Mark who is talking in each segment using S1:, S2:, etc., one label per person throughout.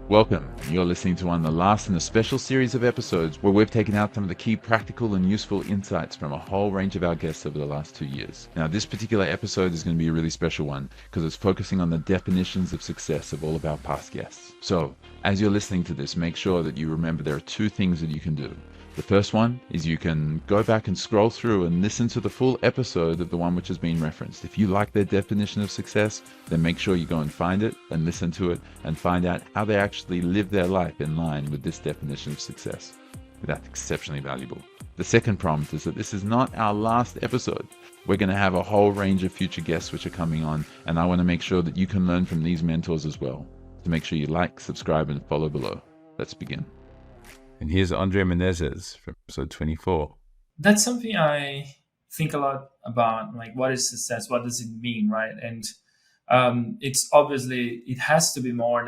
S1: Welcome. You're listening to one of the last in a special series of episodes where we've taken out some of the key practical and useful insights from a whole range of our guests over the last 2 years. Now, this particular episode is going to be a really special one because it's focusing on the definitions of success of all of our past guests. So, as you're listening to this, make sure that you remember there are two things that you can do. The first one is you can go back and scroll through and listen to the full episode of the one which has been referenced. If you like their definition of success, then make sure you go and find it and listen to it and find out how they actually live their life in line with this definition of success. That's exceptionally valuable. The second prompt is that this is not our last episode. We're going to have a whole range of future guests which are coming on, and I want to make sure that you can learn from these mentors as well. So make sure you like, subscribe, and follow below. Let's begin. And here's Andre Menezes from episode 24.
S2: That's something I think a lot about, like, what is success? What does it mean, right? And it's obviously, it has to be more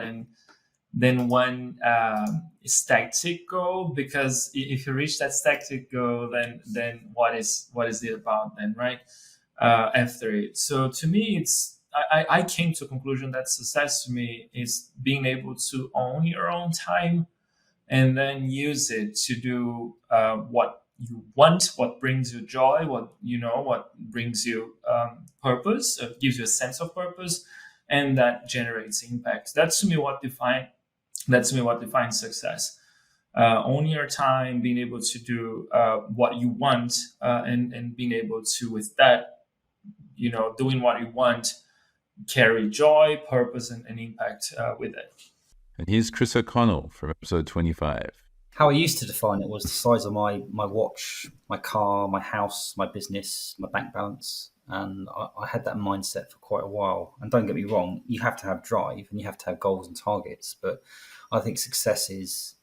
S2: than one static goal, because if you reach that static goal, then what is it about then, right? After it. So to me, I came to a conclusion that success to me is being able to own your own time and then use it to do what you want, what brings you joy, what brings you purpose, gives you a sense of purpose, and that generates impact. That's to me what defines success. Owning your time, being able to do what you want, and being able to, with that, doing what you want, carry joy, purpose, and impact with it.
S1: And here's Chris O'Connell from episode 25.
S3: How I used to define it was the size of my watch, my car, my house, my business, my bank balance. And I had that mindset for quite a while. And don't get me wrong, you have to have drive and you have to have goals and targets. But I think success is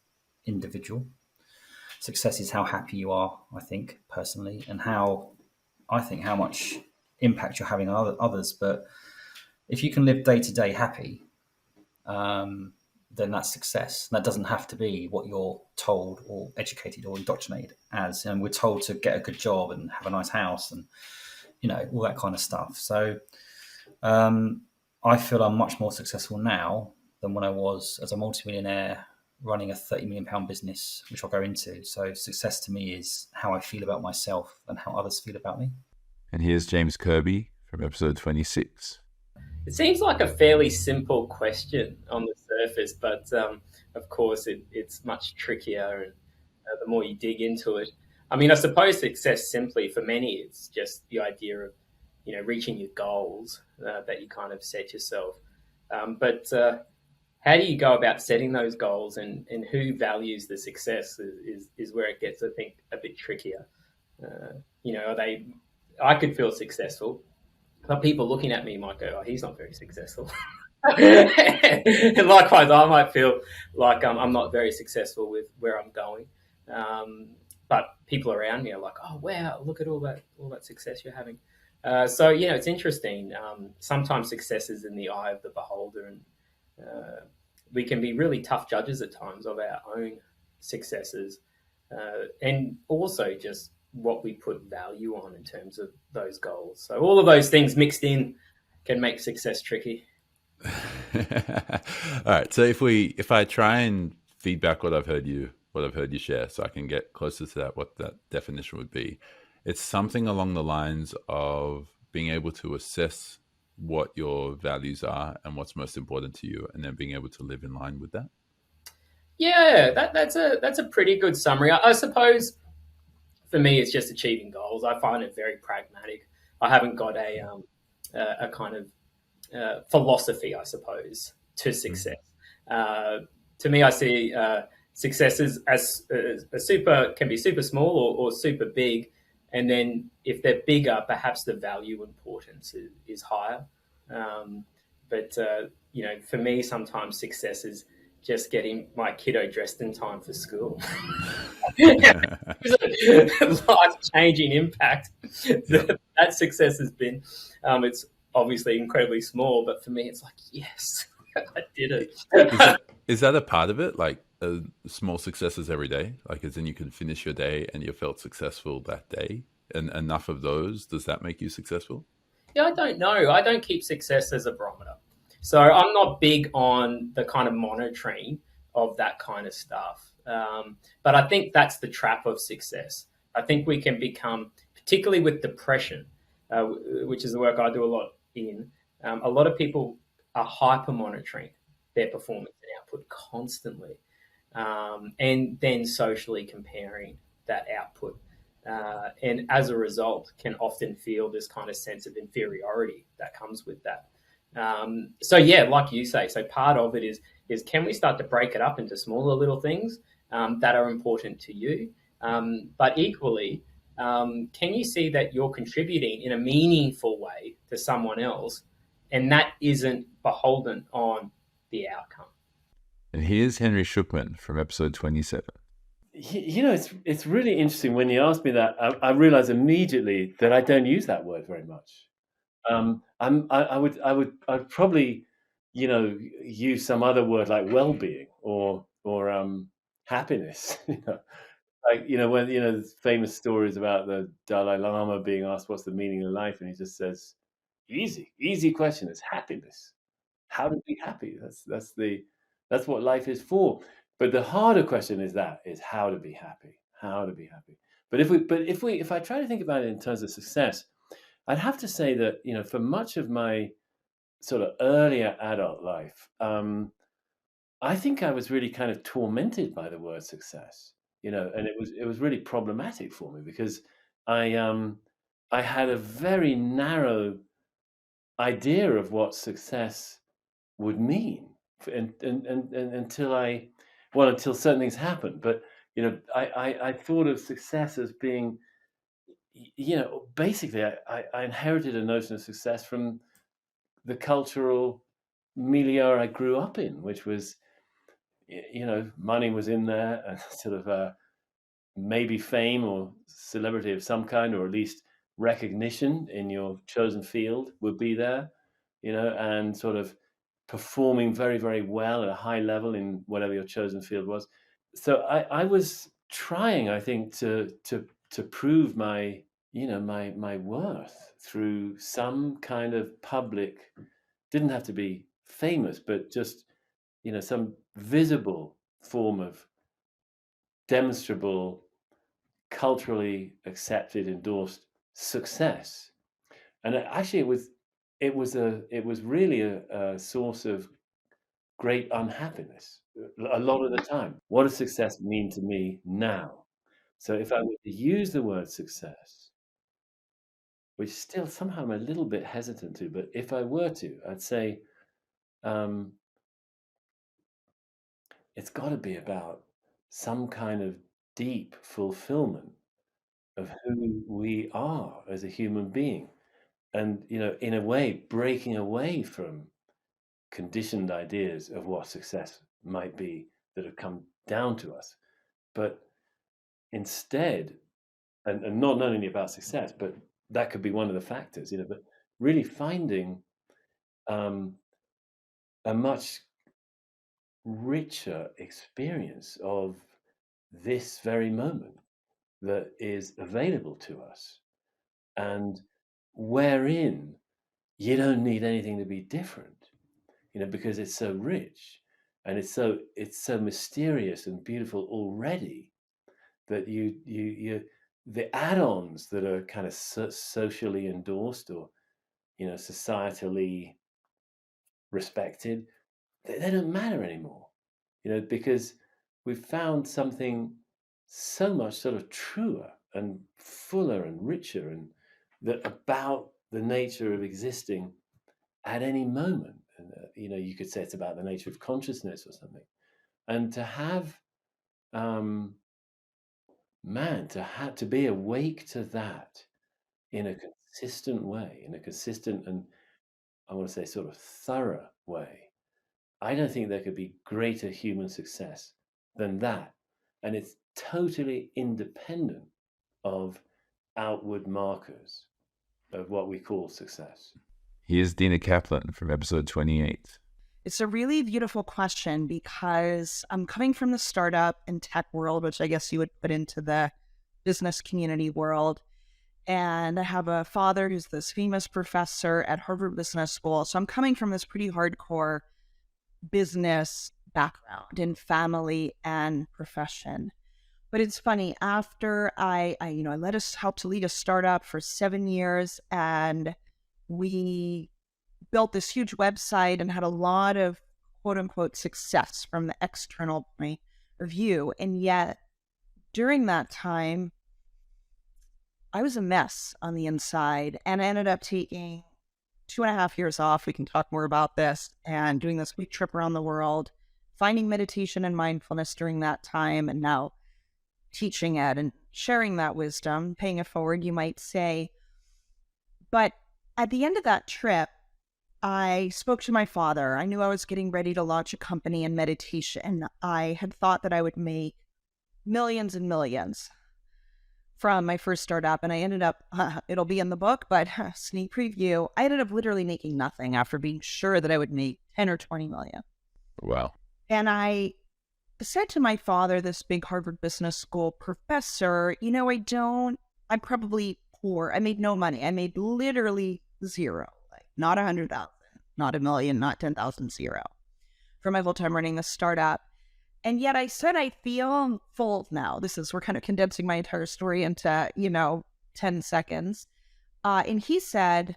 S3: individual. Success is how happy you are, I think, personally, and how much impact you're having on others. But if you can live day to day happy, then that's success. And that doesn't have to be what you're told or educated or indoctrinated as. And we're told to get a good job and have a nice house and, all that kind of stuff. So I feel I'm much more successful now than when I was as a multimillionaire running a £30 million business, which I'll go into. So success to me is how I feel about myself and how others feel about me.
S1: And here's James Kirby from episode 26.
S4: It seems like a fairly simple question on the surface, but of course it's much trickier, and the more you dig into it. I mean, I suppose success simply for many, it's just the idea of, reaching your goals that you kind of set yourself. But how do you go about setting those goals, and who values the success is where it gets, I think, a bit trickier. I could feel successful, but people looking at me might go, "Oh, he's not very successful." And likewise, I might feel like I'm not very successful with where I'm going. But people around me are like, "Oh, wow, look at all that success you're having." So it's interesting. Sometimes success is in the eye of the beholder, and we can be really tough judges at times of our own successes, and also just what we put value on in terms of those goals. So all of those things mixed in can make success tricky.
S1: All right. So if I try and feedback what I've heard you share, so I can get closer to that, what that definition would be, it's something along the lines of being able to assess what your values are and what's most important to you, and then being able to live in line with that. Yeah,
S4: that's a pretty good summary. I suppose for me, it's just achieving goals. I find it very pragmatic. I haven't got a kind of philosophy, I suppose, to success. To me, I see success as can be super small or super big, and then if they're bigger, perhaps the value importance is higher. But for me, sometimes success is just getting my kiddo dressed in time for school. Life-changing impact that success has been. It's obviously incredibly small, but for me, it's like, yes, I did it.
S1: Is that a part of it? Like small successes every day? Like as in you can finish your day and you felt successful that day? And enough of those, does that make you successful?
S4: Yeah, I don't know. I don't keep success as a barometer. So I'm not big on the kind of monitoring of that kind of stuff. But I think that's the trap of success. I think we can become, particularly with depression, which is the work I do a lot in, a lot of people are hyper monitoring their performance and output constantly, and then socially comparing that output. And as a result, can often feel this kind of sense of inferiority that comes with that. So yeah, like you say, so part of it is can we start to break it up into smaller little things that are important to you, but equally, can you see that you're contributing in a meaningful way to someone else, and that isn't beholden on the outcome?
S1: And here's Henry Shukman from episode 27.
S5: It's really interesting when you ask me that. I realize immediately that I don't use that word very much. I'd probably, use some other word like well-being or happiness. When there's famous stories about the Dalai Lama being asked what's the meaning of life, and he just says, easy question. It's happiness. How to be happy. That's what life is for. But the harder question is how to be happy. How to be happy. But if I try to think about it in terms of success, I'd have to say that, for much of my sort of earlier adult life, I think I was really kind of tormented by the word success, and it was really problematic for me because I had a very narrow idea of what success would mean, and until certain things happened. But I thought of success as being, basically, I inherited a notion of success from the cultural milieu I grew up in, which was, money was in there, and sort of maybe fame or celebrity of some kind, or at least recognition in your chosen field would be there, and sort of performing very, very well at a high level in whatever your chosen field was. So I was trying, I think, to prove my worth through some kind of public, didn't have to be famous, but just, some visible form of demonstrable, culturally accepted, endorsed success. And actually it was really a source of great unhappiness a lot of the time. What does success mean to me now? So if I were to use the word success, which still somehow I'm a little bit hesitant to, but if I were to, I'd say it's got to be about some kind of deep fulfillment of who we are as a human being. And, in a way, breaking away from conditioned ideas of what success might be that have come down to us. But instead, and not only about success, but that could be one of the factors, but really finding a much richer experience of this very moment that is available to us, and wherein you don't need anything to be different, because it's so rich and it's so mysterious and beautiful already that the add-ons that are kind of socially endorsed or societally respected, they don't matter anymore, because we've found something so much sort of truer and fuller and richer, and that about the nature of existing at any moment. And, you could say it's about the nature of consciousness or something. And to have, to be awake to that in a consistent way, in a consistent and, I want to say, sort of thorough way, I don't think there could be greater human success than that. And it's totally independent of outward markers of what we call success.
S1: Here's Dina Kaplan from episode 28.
S6: It's a really beautiful question because I'm coming from the startup and tech world, which I guess you would put into the business community world. And I have a father who's this famous professor at Harvard Business School. So I'm coming from this pretty hardcore business background in family and profession. But it's funny, after I helped to lead a startup for 7 years, and we built this huge website and had a lot of quote unquote success from the external point of view. And yet during that time, I was a mess on the inside, and I ended up taking 2.5 years off. We can talk more about this, and doing this week trip around the world, finding meditation and mindfulness during that time, and now teaching it and sharing that wisdom, paying it forward, you might say. But at the end of that trip, I spoke to my father. I knew I was getting ready to launch a company in meditation. I had thought that I would make millions and millions from my first startup, and I ended up, it'll be in the book, but sneak preview, I ended up literally making nothing after being sure that I would make 10 or 20 million.
S1: Wow.
S6: And I said to my father, this big Harvard Business School professor, I'm probably poor. I made no money. I made literally zero, like not 100,000, not a million, not 10,000, zero for my full time running the startup. And yet I said, I feel full now. We're kind of condensing my entire story into, 10 seconds. And he said,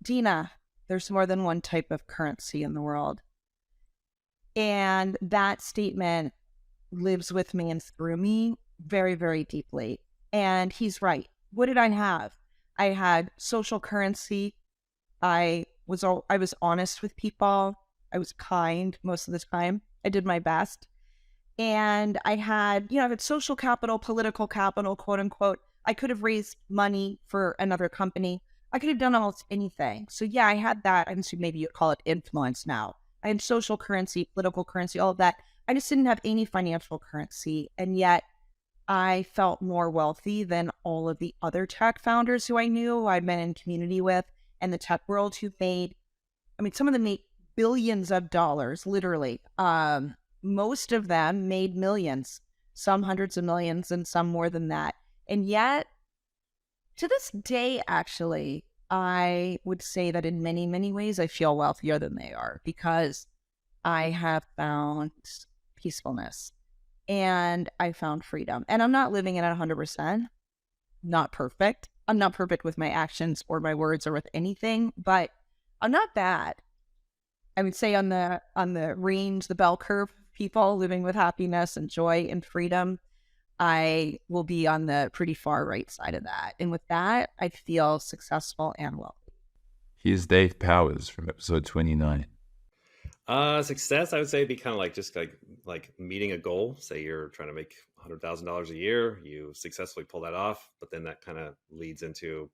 S6: Dina, there's more than one type of currency in the world. And that statement lives with me and through me very, very deeply. And he's right. What did I have? I had social currency. I was honest with people. I was kind most of the time. I did my best. And I had social capital, political capital, quote unquote. I could have raised money for another company. I could have done almost anything. So yeah, I had that. I'm assuming maybe you'd call it influence now. I had social currency, political currency, all of that. I just didn't have any financial currency. And yet I felt more wealthy than all of the other tech founders who I knew, I'd been in community with, and the tech world who made, some of them made billions of dollars, literally. Most of them made millions, some hundreds of millions, and some more than that. And yet, to this day, actually, I would say that in many, many ways, I feel wealthier than they are, because I have found peacefulness and I found freedom. And I'm not living it at 100%, not perfect. I'm not perfect with my actions or my words or with anything, but I'm not bad. I would say on the range, the bell curve, people living with happiness and joy and freedom, I will be on the pretty far right side of that. And with that, I feel successful and wealthy.
S1: Here's Dave Powers from episode 29.
S7: Success, I would say, be kind of like just like meeting a goal. Say you're trying to make $100,000 a year, you successfully pull that off, but then that kind of leads into,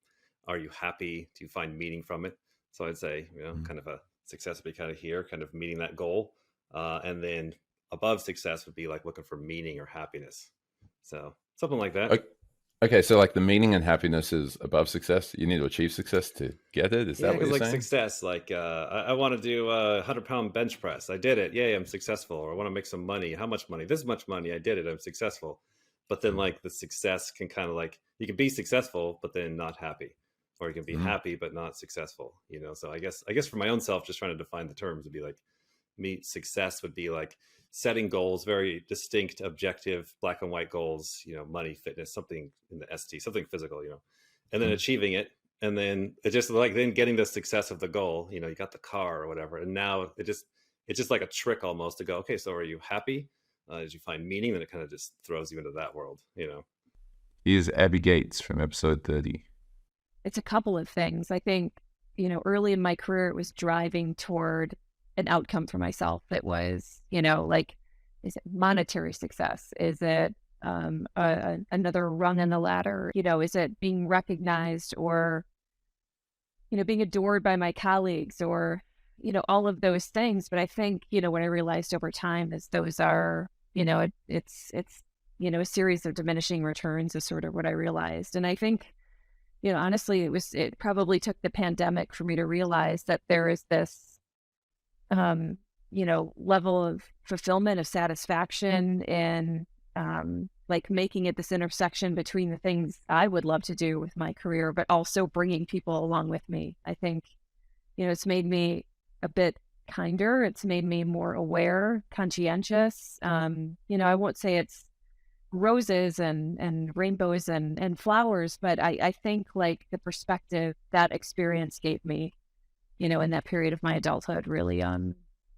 S7: are you happy? Do you find meaning from it? So I'd say, kind of a success would be kind of here, kind of meeting that goal. And then above success would be like looking for meaning or happiness. So something like that.
S1: Okay, so like the meaning and happiness is above success. You need to achieve success to get it. Is that what you're
S7: like
S1: saying?
S7: Success, like I want to do a 100-pound bench press. I did it. Yay, I'm successful. Or I want to make some money. How much money? This much money. I did it. I'm successful. But then like the success can kind of like, you can be successful, but then not happy, or you can be happy, but not successful, So I guess for my own self, just trying to define the terms would be like, success would be like setting goals, very distinct, objective, black and white goals, money, fitness, something in the ST, something physical, and then achieving it. And then it's just like then getting the success of the goal, you got the car or whatever. And now it's just like a trick almost to go, okay, so are you happy? Did you find meaning? Then it kind of just throws you into that world,
S1: Here's Abby Gates from episode 30.
S8: It's a couple of things. I think, early in my career, it was driving toward an outcome for myself that was, is it monetary success? Is it another rung in the ladder? Is it being recognized or, being adored by my colleagues or, all of those things. But I think, what I realized over time is those are, it's a series of diminishing returns is sort of what I realized. And I think, honestly, it probably took the pandemic for me to realize that there is this, level of fulfillment, of satisfaction in, like making it this intersection between the things I would love to do with my career, but also bringing people along with me. I think, it's made me a bit kinder. It's made me more aware, conscientious. I won't say it's roses and rainbows and flowers, but I think like the perspective that experience gave me, in that period of my adulthood really,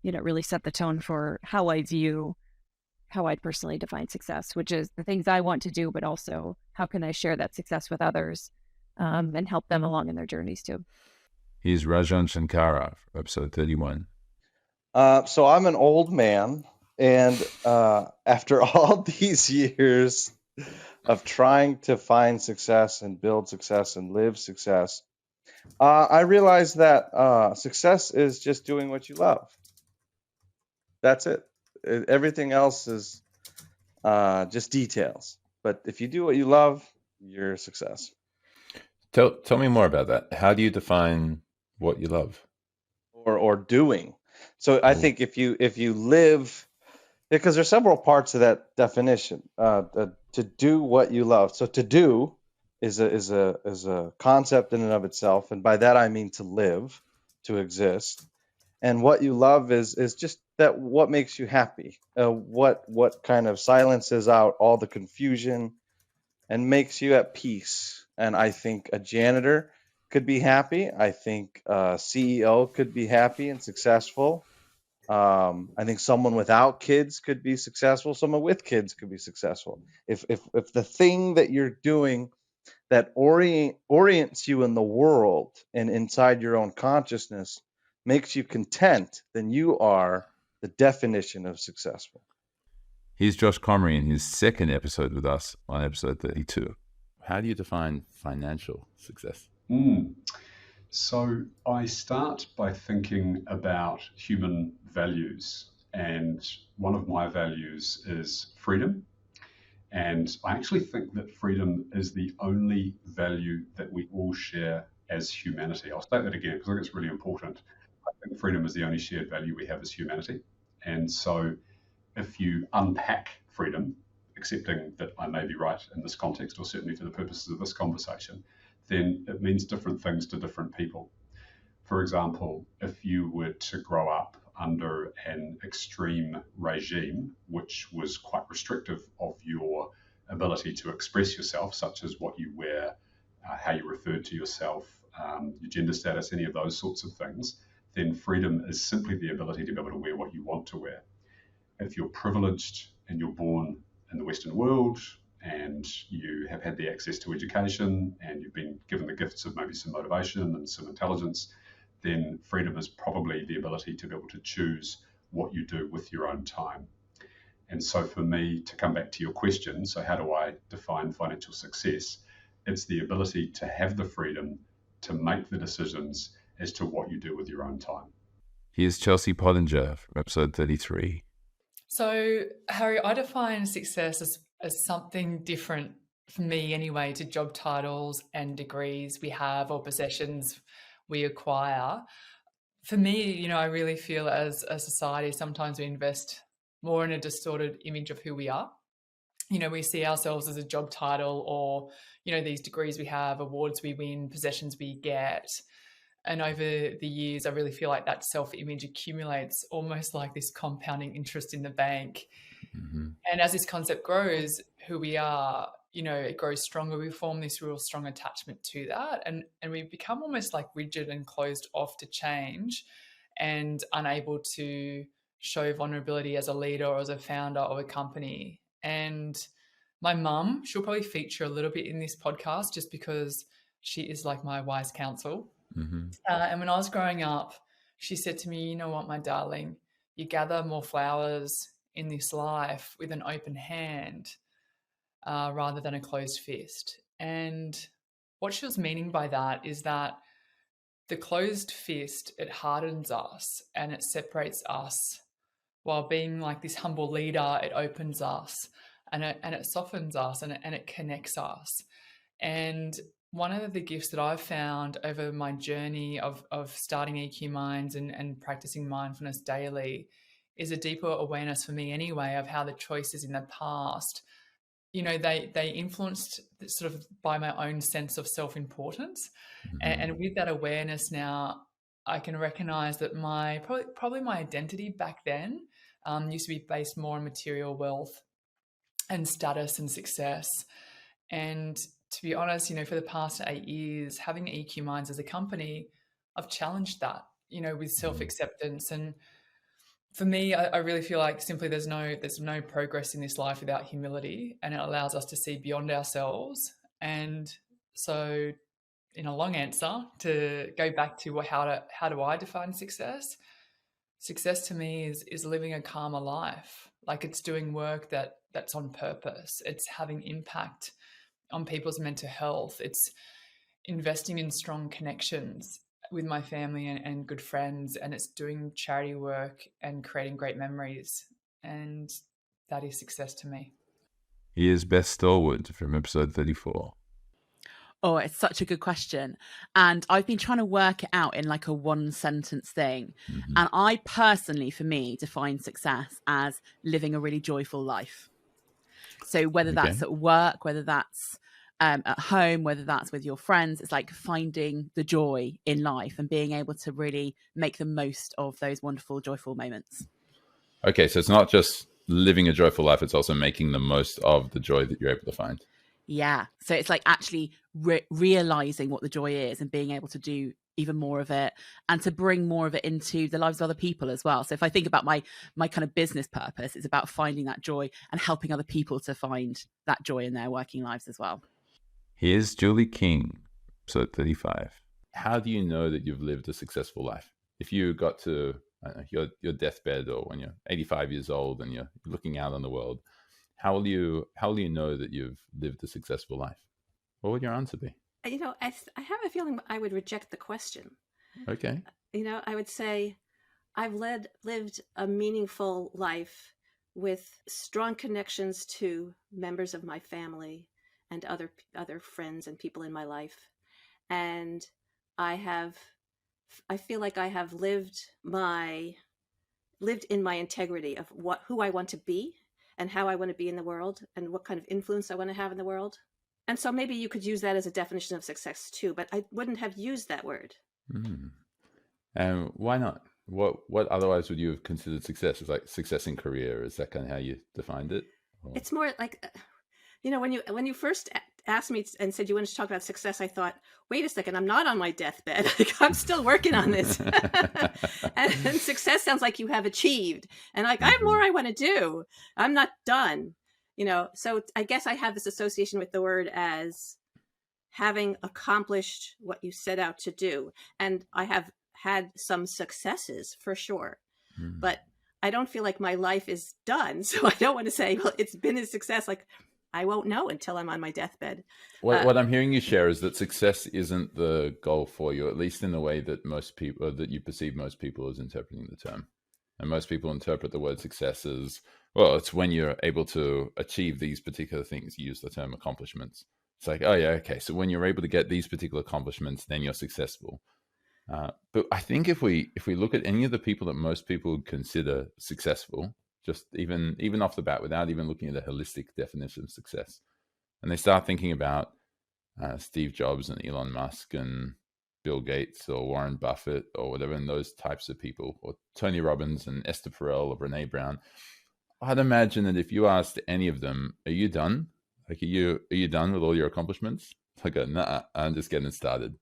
S8: really set the tone for how I personally define success, which is the things I want to do, but also how can I share that success with others, and help them along in their journeys too.
S1: Here's Rajan Shankara for episode 31.
S9: So I'm an old man, and after all these years of trying to find success and build success and live success, I realized that success is just doing what you love. That's it. Everything else is just details. But if you do what you love, you're a success.
S1: Tell me more about that. How do you define what you love?
S9: Or doing. So I think if you live, because there's several parts of that definition. To do what you love. So to do is a concept in and of itself, and by that I mean to live, to exist. And what you love is just that what makes you happy, what kind of silences out all the confusion and makes you at peace. And I think a janitor could be happy. I think a CEO could be happy and successful. I think someone without kids could be successful. Someone with kids could be successful. If the thing that you're doing that orients you in the world and inside your own consciousness makes you content, then you are the definition of successful.
S1: Here's Josh Comrie in his second episode with us on episode 32. How do you define financial success?
S10: So I start by thinking about human values, and one of my values is freedom. And I actually think that freedom is the only value that we all share as humanity. I'll state that again because I think it's really important. I think freedom is the only shared value we have as humanity. And so if you unpack freedom, accepting that I may be right in this context, or certainly for the purposes of this conversation, then it means different things to different people. For example, if you were to grow up under an extreme regime, which was quite restrictive of your ability to express yourself, such as what you wear, how you referred to yourself, your gender status, any of those sorts of things, then freedom is simply the ability to be able to wear what you want to wear. If you're privileged and you're born in the Western world and you have had the access to education and you've been given the gifts of maybe some motivation and some intelligence, then freedom is probably the ability to be able to choose what you do with your own time. And so for me, to come back to your question, so how do I define financial success? It's the ability to have the freedom to make the decisions as to what you do with your own time.
S1: Here's Chelsea Pottenger from episode 33.
S11: So, Harry, I define success as something different for me anyway to job titles and degrees we have or possessions we acquire. For me, I really feel as a society, sometimes we invest more in a distorted image of who we are. We see ourselves as a job title or, these degrees we have, awards we win, possessions we get. And over the years, I really feel like that self-image accumulates almost like this compounding interest in the bank. Mm-hmm. And as this concept grows, who we are, it grows stronger. We form this real strong attachment to that. And we become almost like rigid and closed off to change and unable to show vulnerability as a leader or as a founder of a company. And my mum, she'll probably feature a little bit in this podcast just because she is like my wise counsel. Mm-hmm. And when I was growing up, she said to me, you know what, my darling, you gather more flowers in this life with an open hand rather than a closed fist. And what she was meaning by that is that the closed fist, it hardens us and it separates us, while being like this humble leader, it opens us and it softens us and it connects us. And one of the gifts that I've found over my journey of starting EQ Minds and practicing mindfulness daily is a deeper awareness for me anyway of how the choices in the past, they influenced sort of by my own sense of self-importance. Mm-hmm. And with that awareness now, I can recognize that my probably my identity back then used to be based more on material wealth and status and success. And to be honest, for the past 8 years, having EQ Minds as a company, I've challenged that, with self-acceptance. And for me, I really feel like simply there's no progress in this life without humility, and it allows us to see beyond ourselves. And so, in a long answer, to go back to how do I define success? Success to me is living a calmer life. Like, it's doing work that's on purpose. It's having impact on people's mental health. It's investing in strong connections with my family and good friends, and it's doing charity work and creating great memories. And that is success to me.
S1: Here's Beth Stallwood from episode 34.
S12: Oh, it's such a good question. And I've been trying to work it out in like a one sentence thing.
S1: Mm-hmm.
S12: And I personally, for me, define success as living a really joyful life. So whether that's at work, whether that's at home, whether that's with your friends, it's like finding the joy in life and being able to really make the most of those wonderful, joyful moments.
S1: Okay, so it's not just living a joyful life, it's also making the most of the joy that you're able to find.
S12: Yeah. So it's like actually realizing what the joy is and being able to do even more of it and to bring more of it into the lives of other people as well. So if I think about my kind of business purpose, it's about finding that joy and helping other people to find that joy in their working lives as well.
S1: Here's Julie King, episode 35. How do you know that you've lived a successful life? If you got to your deathbed, or when you're 85 years old and you're looking out on the world, how will you know that you've lived a successful life? What would your answer be?
S13: I have a feeling I would reject the question.
S1: Okay.
S13: I would say I've lived a meaningful life with strong connections to members of my family and other friends and people in my life. And I feel like I have lived in my integrity of who I want to be and how I want to be in the world and what kind of influence I want to have in the world. And so maybe you could use that as a definition of success too, but I wouldn't have used that word.
S1: And why not? What otherwise would you have considered success? Is like success in career? Is that kind of how you defined it? Or?
S13: It's more like, when you first asked me and said you wanted to talk about success, I thought, wait a second, I'm not on my deathbed. I'm still working on this. and success sounds like you have achieved. And like, I have more I want to do. I'm not done. So I guess I have this association with the word as having accomplished what you set out to do. And I have had some successes for sure, but I don't feel like my life is done. So I don't want to say, well, it's been a success. Like, I won't know until I'm on my deathbed.
S1: What I'm hearing you share is that success isn't the goal for you, at least in the way that most people, that you perceive most people as interpreting the term. And most people interpret the word success as, well, it's when you're able to achieve these particular things. You use the term accomplishments. It's like, oh yeah, okay. So when you're able to get these particular accomplishments, then you're successful. But I think if we look at any of the people that most people would consider successful, just even off the bat, without even looking at a holistic definition of success, and they start thinking about Steve Jobs and Elon Musk and Bill Gates or Warren Buffett or whatever, and those types of people, or Tony Robbins and Esther Perel or Brene Brown, I'd imagine that if you asked any of them, "Are you done? Like, are you done with all your accomplishments?" I go, "Nah, I'm just getting started,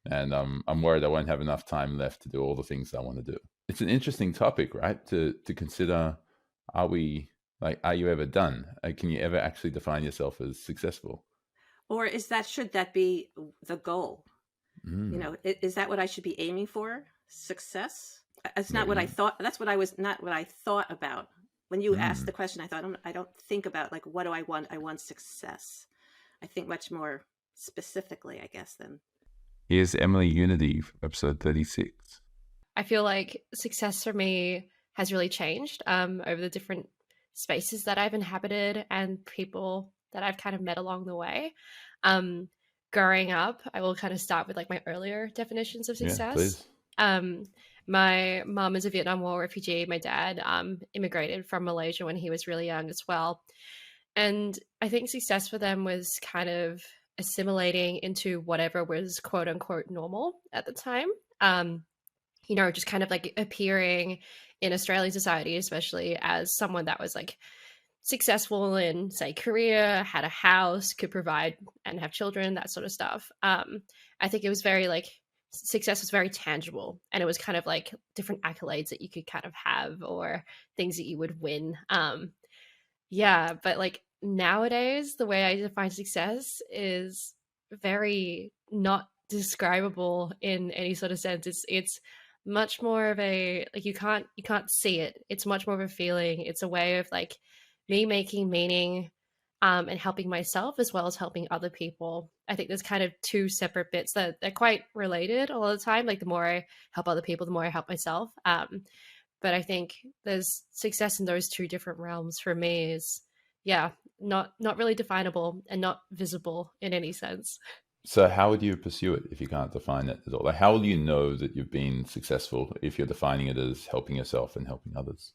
S1: and I'm worried I won't have enough time left to do all the things I want to do." It's an interesting topic, right? To consider. Are you ever done? Can you ever actually define yourself as successful?
S13: Or should that be the goal? Is that what I should be aiming for? Success? That's not what I thought. That's not what I thought about. When you asked the question, I thought, I don't think about like, what do I want? I want success. I think much more specifically, I guess, than.
S1: Here's Emily Unity, episode 36.
S14: I feel like success for me has really changed over the different spaces that I've inhabited and people that I've kind of met along the way. Growing up, I will kind of start with like my earlier definitions of success. Yeah, please. My mom is a Vietnam War refugee. My dad immigrated from Malaysia when he was really young as well. And I think success for them was kind of assimilating into whatever was quote unquote normal at the time. you know, just kind of like appearing in Australian society, especially as someone that was like successful in, say, career, had a house, could provide and have children, that sort of stuff. I think it was very like success was very tangible, and it was kind of like different accolades that you could kind of have or things that you would win. Yeah, but like nowadays, the way I define success is very not describable in any sort of sense. It's much more of a like you can't see it. It's much more of a feeling. It's a way of like me making meaning and helping myself as well as helping other people. I think there's kind of two separate bits that they're quite related all the time. Like the more I help other people, the more I help myself. But I think there's success in those two different realms for me is, yeah, not really definable and not visible in any sense.
S1: So how would you pursue it if you can't define it at all? Like, how will you know that you've been successful if you're defining it as helping yourself and helping others?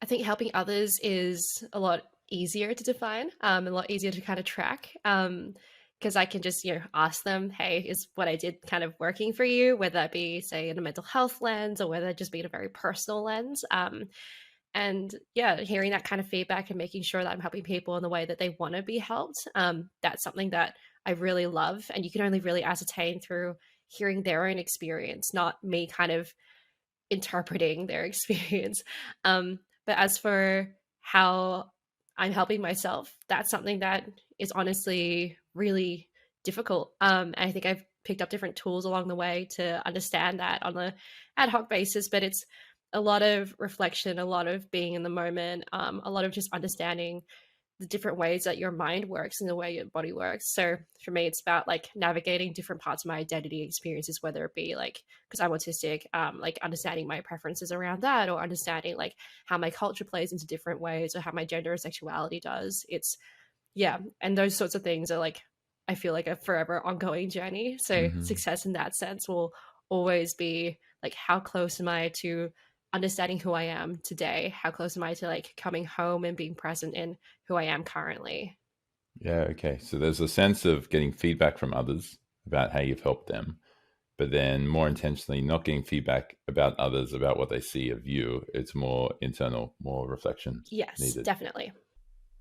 S14: I think helping others is a lot easier to define, a lot easier to kind of track. Because I can just, ask them, hey, is what I did kind of working for you? Whether that be, say, in a mental health lens or whether it just be in a very personal lens. And yeah, hearing that kind of feedback and making sure that I'm helping people in the way that they want to be helped. That's something that I really love. And you can only really ascertain through hearing their own experience, not me kind of interpreting their experience. But as for how I'm helping myself, that's something that is honestly really difficult. And I think I've picked up different tools along the way to understand that on an ad hoc basis, but it's a lot of reflection, a lot of being in the moment, a lot of just understanding the different ways that your mind works and the way your body works. So for me, it's about like navigating different parts of my identity experiences, whether it be like, because I'm autistic, like understanding my preferences around that, or understanding like how my culture plays into different ways, or how my gender or sexuality does. It's, yeah. And those sorts of things are like, I feel like a forever ongoing journey. So success in that sense will always be like, how close am I to understanding who I am today? How close am I to like coming home and being present in who I am currently?
S1: Yeah, okay. So there's a sense of getting feedback from others about how you've helped them, but then more intentionally not getting feedback about others about what they see of you. It's more internal, more reflection.
S14: Yes,
S1: needed.
S14: Definitely.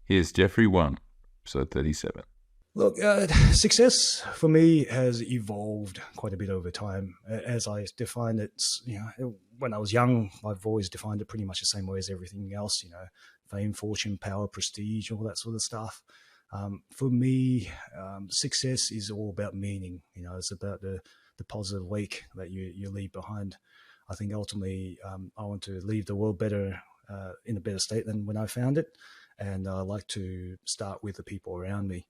S1: Here's Jeffery Wang, episode 37.
S15: Look, success for me has evolved quite a bit over time. As I define it, when I was young, I've always defined it pretty much the same way as everything else, fame, fortune, power, prestige, all that sort of stuff. For me, success is all about meaning. It's about the positive wake that you leave behind. I think ultimately I want to leave the world better, in a better state than when I found it. And I like to start with the people around me.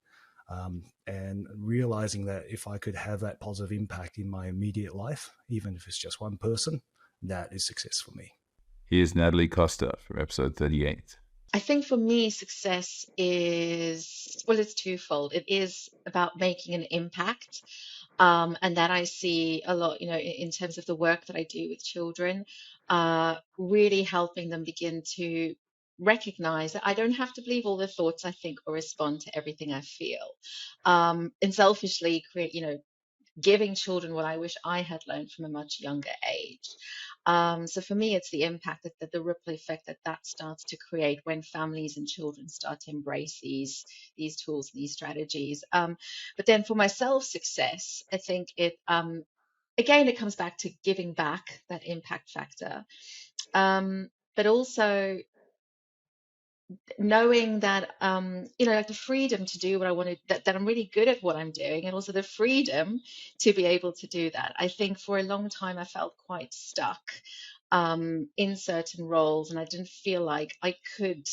S15: And realizing that if I could have that positive impact in my immediate life, even if it's just one person, that is success for me.
S1: Here's Natalie Costa from episode 38.
S16: I think for me, success is, well, it's twofold. It is about making an impact. And that I see a lot, in terms of the work that I do with children, really helping them begin to recognize that I don't have to believe all the thoughts I think or respond to everything I feel. And selfishly create, giving children what I wish I had learned from a much younger age. So for me, it's the impact that the ripple effect that starts to create when families and children start to embrace these tools and these strategies. But then for myself, success, I think it, again, it comes back to giving back, that impact factor. But also knowing that, like the freedom to do what I want to, that I'm really good at what I'm doing, and also the freedom to be able to do that. I think for a long time I felt quite stuck in certain roles, and I didn't feel like I could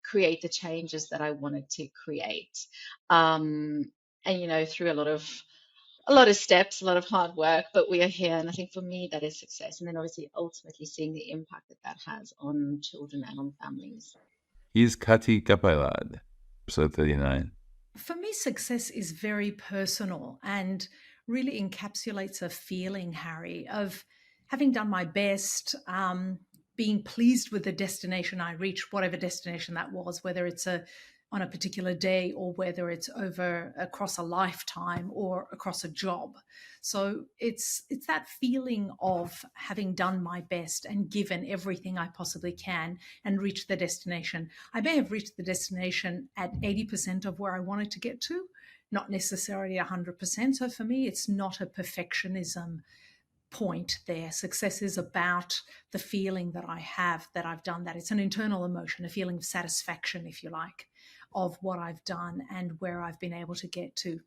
S16: create the changes that I wanted to create. And through a lot of steps, a lot of hard work, but we are here, and I think for me that is success. And then obviously ultimately seeing the impact that has on children and on families.
S1: Here's Kati Gapaillard, episode 39.
S17: For me, success is very personal and really encapsulates a feeling, Harry, of having done my best, being pleased with the destination I reached, whatever destination that was, whether it's a on a particular day, or whether it's over across a lifetime or across a job. So it's that feeling of having done my best and given everything I possibly can and reached the destination. I may have reached the destination at 80% of where I wanted to get to, not necessarily 100%. So for me, it's not a perfectionism point there. Success is about the feeling that I have that I've done that. It's an internal emotion, a feeling of satisfaction, if you like, of what I've done and where I've been able to get to,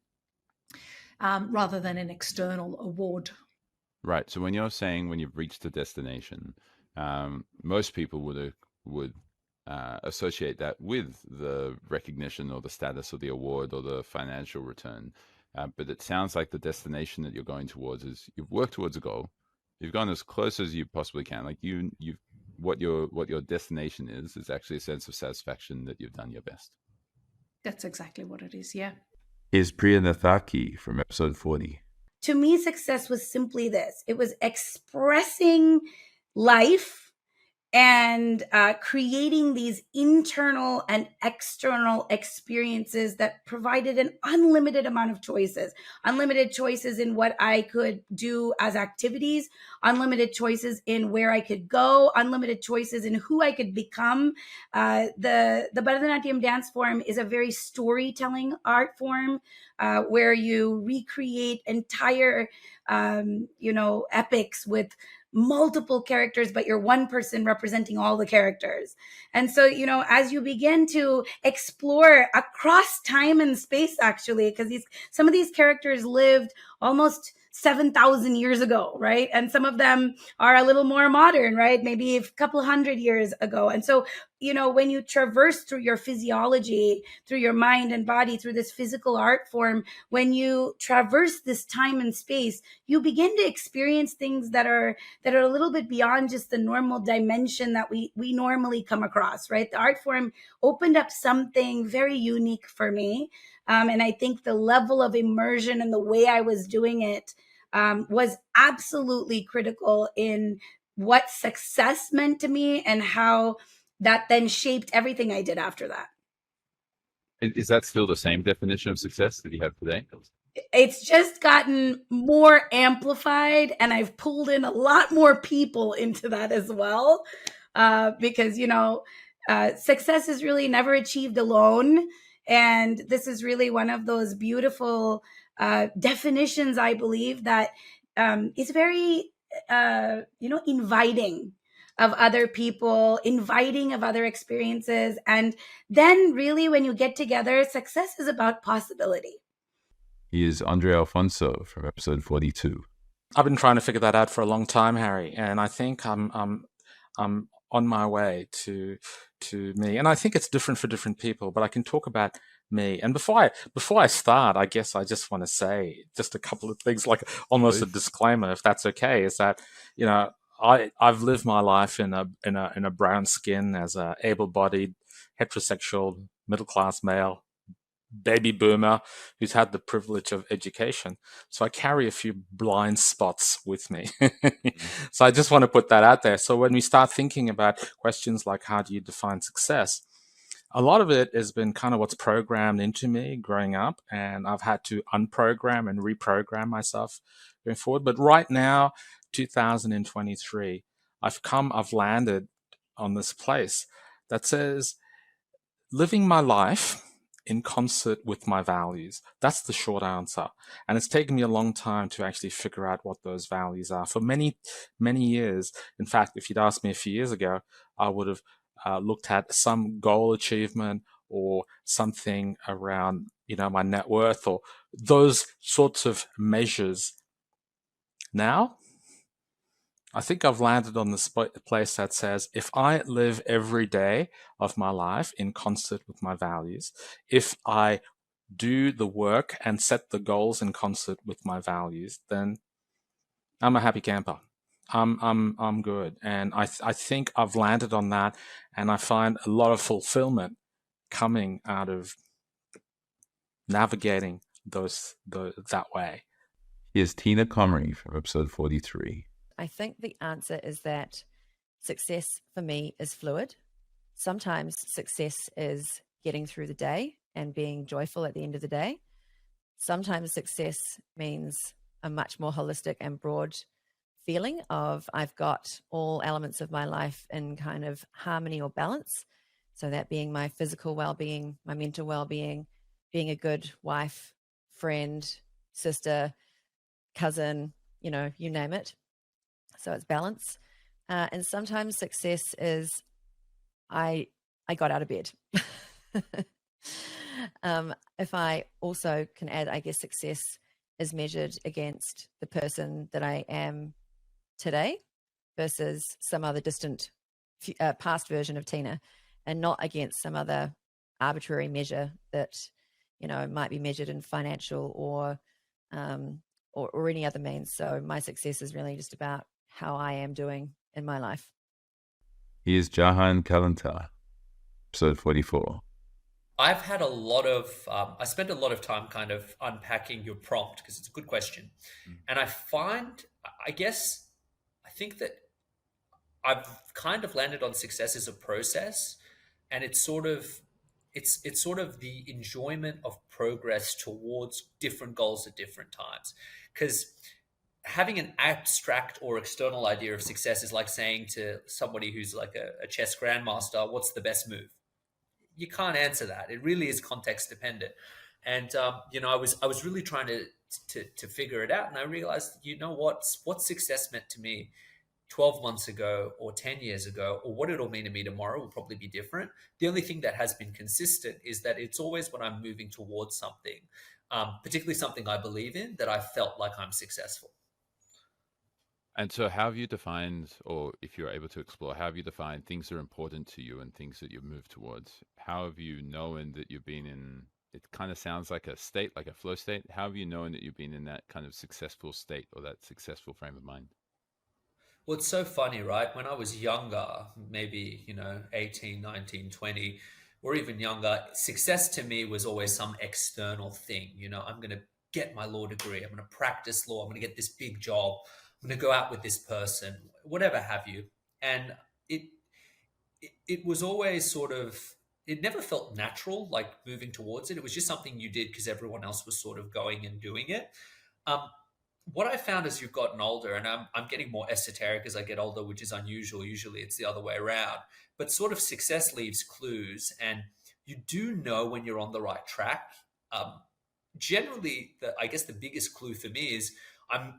S17: rather than an external award.
S1: Right. So when you're saying when you've reached the destination, most people would associate that with the recognition or the status or the award or the financial return. But it sounds like the destination that you're going towards is you've worked towards a goal. You've gone as close as you possibly can. Like what your destination is actually a sense of satisfaction that you've done your best.
S17: That's exactly what it is. Yeah.
S1: Is Priya Narthakii from episode 40.
S18: To me, success was simply this. It was expressing life and creating these internal and external experiences that provided an unlimited amount of choices, unlimited choices in what I could do as activities, unlimited choices in where I could go, unlimited choices in who I could become. The Bharatanatyam dance form is a very storytelling art form where you recreate entire, epics with multiple characters, but you're one person representing all the characters. And so, as you begin to explore across time and space, actually, because some of these characters lived almost 7,000 years ago, right? And some of them are a little more modern, right? Maybe a couple hundred years ago. And so, when you traverse through your physiology, through your mind and body, through this physical art form, when you traverse this time and space, you begin to experience things that are a little bit beyond just the normal dimension that we normally come across, right? The art form opened up something very unique for me. And I think the level of immersion and the way I was doing it was absolutely critical in what success meant to me and how that then shaped everything I did after that.
S1: Is that still the same definition of success that you have today?
S18: It's just gotten more amplified, and I've pulled in a lot more people into that as well, because, success is really never achieved alone. And this is really one of those beautiful definitions, I believe, that is very, inviting of other people, inviting of other experiences. And then really when you get together, success is about possibility.
S1: He is Andre Alphonso from episode 42.
S19: I've been trying to figure that out for a long time, Harry, and I think I'm on my way to me. And I think it's different for different people, but I can talk about me. And before I start, I guess I just want to say just a couple of things, like almost a disclaimer, if that's okay, is that, I've lived my life in a brown skin as a able-bodied, heterosexual, middle-class male, baby boomer who's had the privilege of education. So I carry a few blind spots with me. So I just want to put that out there. So when we start thinking about questions like how do you define success, a lot of it has been kind of what's programmed into me growing up, and I've had to unprogram and reprogram myself going forward. But right now, 2023, I've landed on this place that says living my life in concert with my values. That's the short answer. And it's taken me a long time to actually figure out what those values are. For many, many years, in fact, if you'd asked me a few years ago, I would have looked at some goal achievement or something around, my net worth or those sorts of measures. Now, I think I've landed on this place that says, if I live every day of my life in concert with my values, if I do the work and set the goals in concert with my values, then I'm a happy camper. I'm good. And I think I've landed on that, and I find a lot of fulfillment coming out of navigating that way.
S1: Here's Tina Comrie from episode 43.
S20: I think the answer is that success for me is fluid. Sometimes success is getting through the day and being joyful at the end of the day. Sometimes success means a much more holistic and broad feeling of I've got all elements of my life in kind of harmony or balance. So that being my physical well-being, my mental well-being, being a good wife, friend, sister, cousin, you name it. So it's balance. And sometimes success is I got out of bed. If I also can add, I guess success is measured against the person that I am today versus some other distant past version of Tina, and not against some other arbitrary measure that might be measured in financial or any other means. So my success is really just about how I am doing in my life.
S1: Here's Jahan Kalantar, episode 44.
S21: I've had a lot of, I spent a lot of time kind of unpacking your prompt because it's a good question. And I think that I've kind of landed on success as a process, and it's sort of the enjoyment of progress towards different goals at different times. Because having an abstract or external idea of success is like saying to somebody who's like a chess grandmaster, what's the best move? You can't answer that. It really is context dependent. And, I was really trying to figure it out. And I realized, what success meant to me 12 months ago or 10 years ago, or what it'll mean to me tomorrow will probably be different. The only thing that has been consistent is that it's always when I'm moving towards something, particularly something I believe in, that I felt like I'm successful.
S1: And so how have you defined, or if you're able to explore, how have you defined things that are important to you and things that you've moved towards? How have you known that you've been in, it kind of sounds like a state, like a flow state. How have you known that you've been in that kind of successful state or that successful frame of mind?
S21: Well, it's so funny, right? When I was younger, maybe, 18, 19, 20, or even younger, success to me was always some external thing. I'm going to get my law degree. I'm going to practice law. I'm going to get this big job. I'm going to go out with this person, whatever have you. And it was always sort of, it never felt natural, like moving towards it. It was just something you did because everyone else was sort of going and doing it. What I found as you've gotten older, and I'm getting more esoteric as I get older, which is unusual. Usually it's the other way around. But sort of success leaves clues, and you do know when you're on the right track. Generally, I guess the biggest clue for me is I'm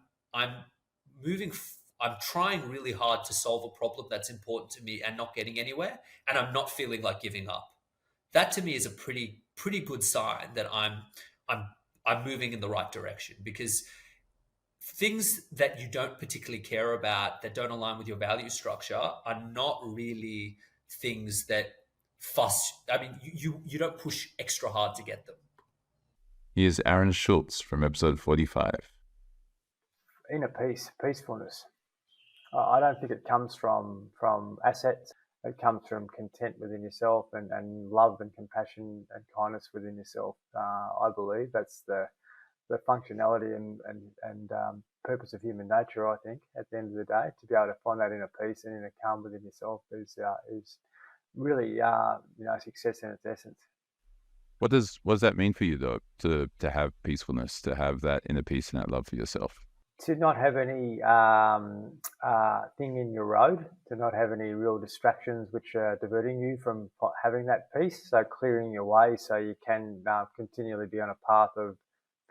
S21: trying really hard to solve a problem that's important to me and not getting anywhere, and I'm not feeling like giving up. That to me is a pretty good sign that I'm moving in the right direction, because things that you don't particularly care about, that don't align with your value structure, are not really things that you don't push extra hard to get them.
S1: Here's Aaron Schultz from episode 45.
S22: Inner peacefulness. I don't think it comes from assets. It comes from content within yourself and love and compassion and kindness within yourself. I believe that's the functionality and purpose of human nature. I think at the end of the day, to be able to find that inner peace and inner calm within yourself is really success in its essence.
S1: What does that mean for you, though, to have peacefulness, to have that inner peace and that love for yourself?
S22: To not have any thing in your road, to not have any real distractions which are diverting you from having that peace. So clearing your way so you can continually be on a path of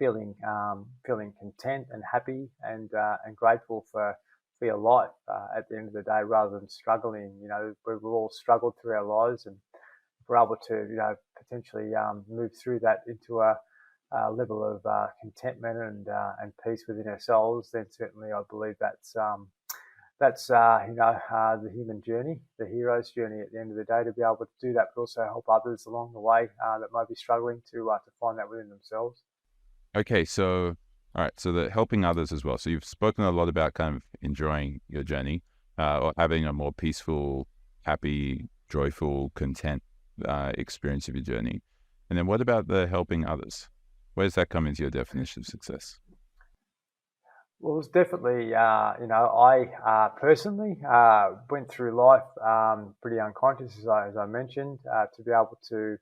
S22: feeling content and happy and grateful for your life at the end of the day, rather than struggling. We've all struggled through our lives, and if we're able to potentially move through that into a level of contentment and peace within ourselves, then certainly I believe that's the human journey, the hero's journey at the end of the day, to be able to do that, but also help others along the way that might be struggling to find that within themselves.
S1: Okay, so all right, so the helping others as well. So you've spoken a lot about kind of enjoying your journey, or having a more peaceful, happy, joyful, content experience of your journey. And then what about the helping others? Where does that come into your definition of success?
S22: Well, it's definitely, I personally went through life pretty unconscious, as I mentioned, to be able to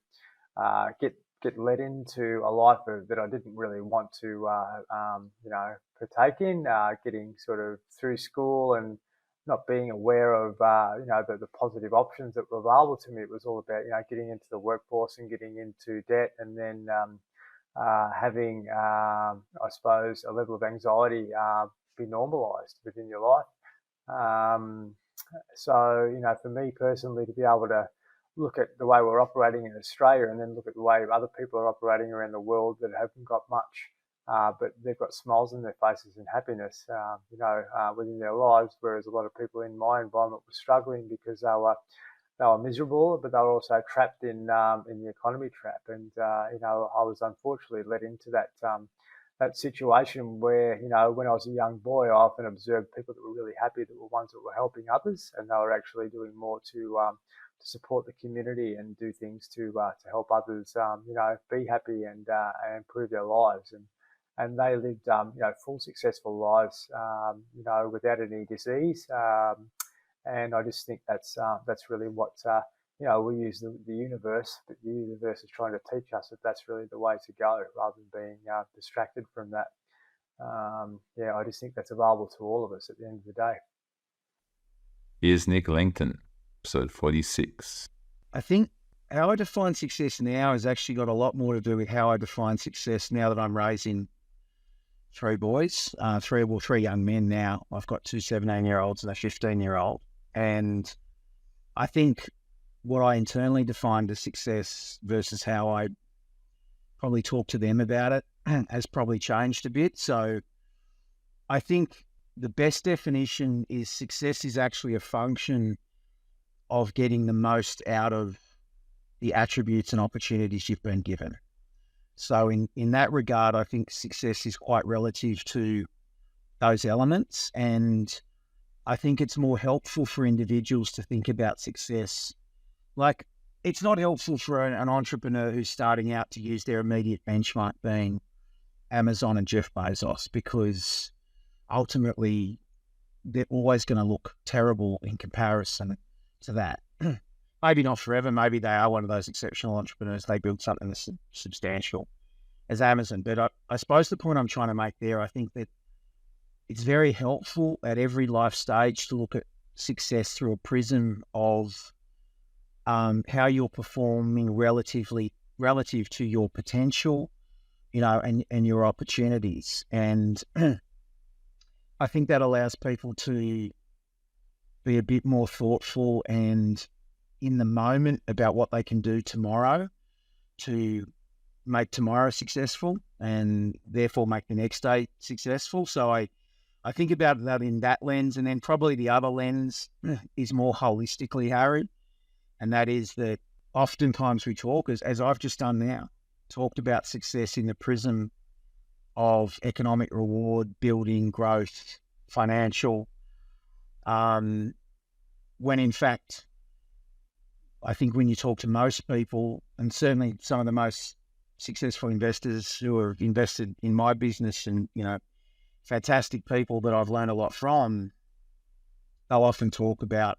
S22: get led into a life that I didn't really want to, partake in. Getting sort of through school and not being aware of, the positive options that were available to me. It was all about, getting into the workforce and getting into debt, and then having, I suppose, a level of anxiety be normalised within your life. So, for me personally, to be able to look at the way we're operating in Australia and then look at the way other people are operating around the world that haven't got much, but they've got smiles on their faces and happiness, within their lives, whereas a lot of people in my environment were struggling because they were miserable, but they were also trapped in the economy trap. And, I was unfortunately led into that situation where, when I was a young boy, I often observed people that were really happy, that were ones that were helping others, and they were actually doing more to support the community and do things to help others, be happy and improve their lives. And they lived, full, successful lives, without any disease. And I just think that's really what, we use the universe, but the universe is trying to teach us that that's really the way to go, rather than being distracted from that. I just think that's available to all of us at the end of the day.
S1: Here's Nick Langton, episode 46.
S2: I think how I define success now has actually got a lot more to do with how I define success now that I'm raising three boys, three young men now. I've got two 17-year-olds and a 15-year-old. And I think what I internally defined as success versus how I probably talk to them about it has probably changed a bit. So I think the best definition is success is actually a function of getting the most out of the attributes and opportunities you've been given. So in that regard, I think success is quite relative to those elements. And I think it's more helpful for individuals to think about success. Like, it's not helpful for an entrepreneur who's starting out to use their immediate benchmark being Amazon and Jeff Bezos, because ultimately they're always going to look terrible in comparison to that. Maybe not forever. Maybe they are one of those exceptional entrepreneurs. They build something that's substantial as Amazon. But I suppose the point I'm trying to make there, I think that it's very helpful at every life stage to look at success through a prism of how you're performing relative to your potential, and your opportunities. And I think that allows people to be a bit more thoughtful and in the moment about what they can do tomorrow to make tomorrow successful and therefore make the next day successful. So I think about that in that lens. And then probably the other lens is more holistically, Harry, and that is that oftentimes we talk, as I've just done now, talked about success in the prism of economic reward, building, growth, financial, when in fact, I think when you talk to most people, and certainly some of the most successful investors who have invested in my business and, fantastic people that I've learned a lot from, they'll often talk about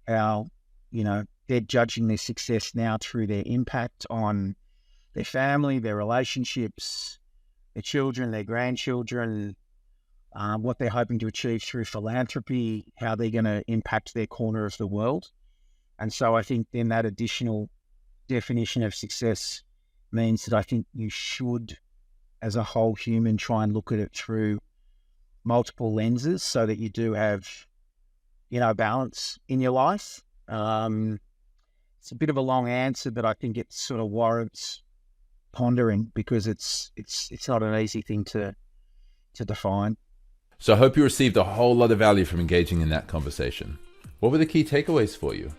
S2: how, they're judging their success now through their impact on their family, their relationships, their children, their grandchildren, what they're hoping to achieve through philanthropy, how they're going to impact their corner of the world. And so I think then that additional definition of success means that I think you should, as a whole human, try and look at it through multiple lenses so that you do have, balance in your life. It's a bit of a long answer, but I think it sort of warrants pondering because it's not an easy thing to define.
S1: So I hope you received a whole lot of value from engaging in that conversation. What were the key takeaways for you?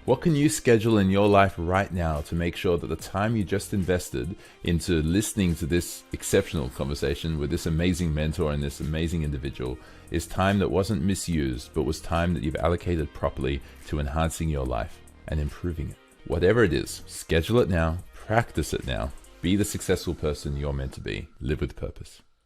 S1: What can you schedule in your life right now to make sure that the time you just invested into listening to this exceptional conversation with this amazing mentor and this amazing individual is time that wasn't misused, but was time that you've allocated properly to enhancing your life and improving it? Whatever it is, schedule it now, practice it now, be the successful person you're meant to be, live with purpose.